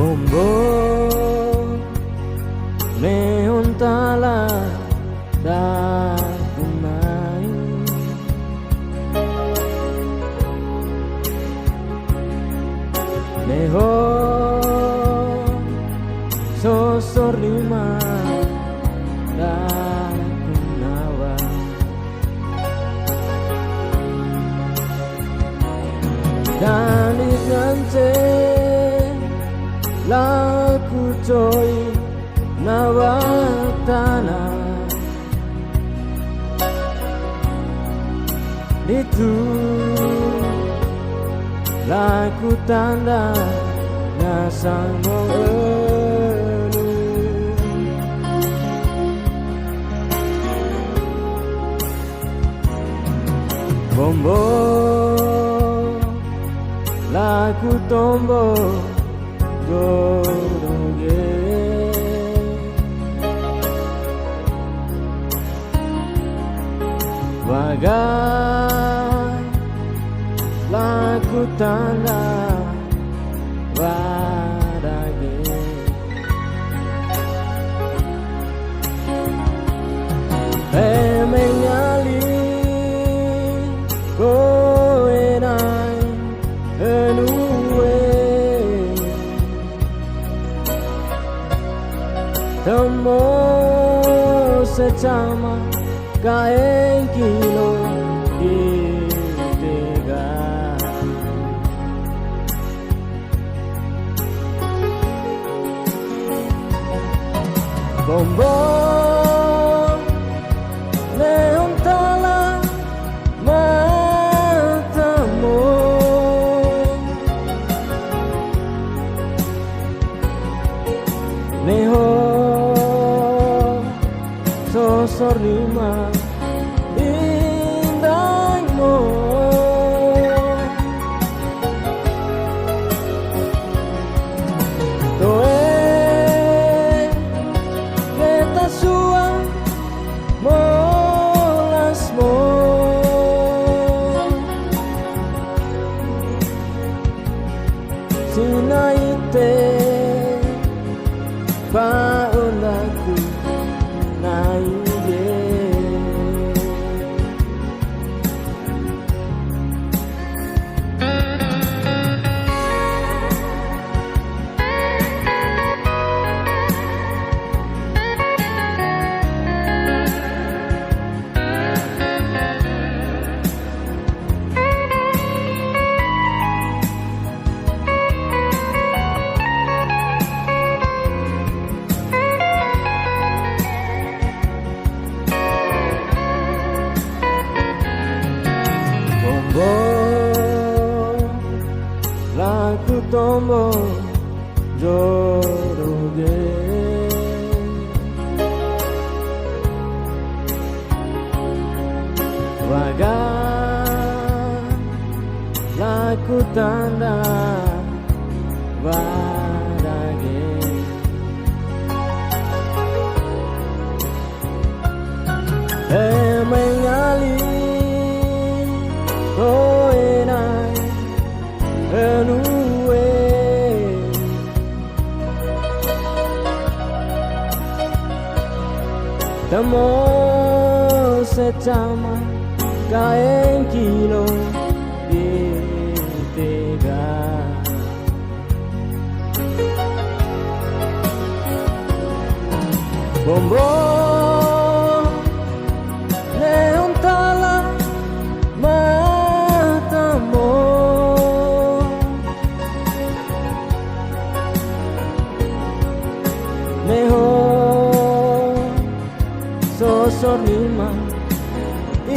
Bombo neon tala dakunai neho sosor lima dakunawa dan igante laku coy nawatana itu laku tanda nasang mengelu bombo laku tombo Goroge Wagai laku tanda wadage mengali koenai enue Temo secama kaeng kilo ditega Bombo neon tala matamu neho sosor lima indahmu toe kita suang molasmu sinaite paundaku naige laku tombo joroge wagai laku tanda wadage mengali koenai enue temo secama kaeng kilo ditega bombo neon tala matamu neho sosor lima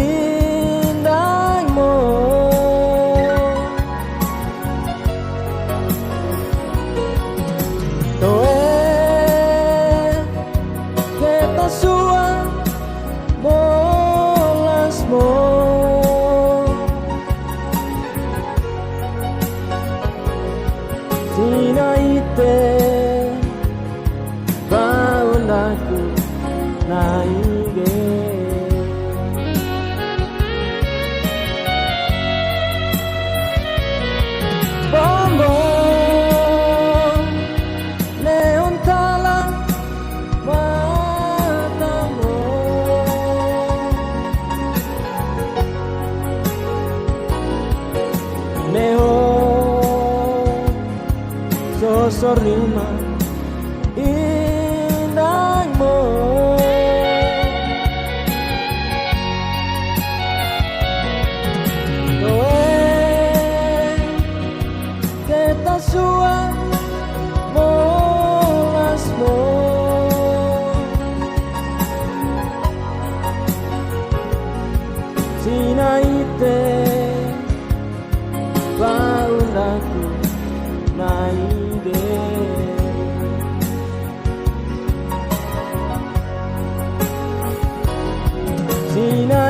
indahmu toe kita suang molasmu sinaite paundaku naige bombo sorima indahmu. Kowe kita suah molasmu, sinaite paunaku naide. Sinaite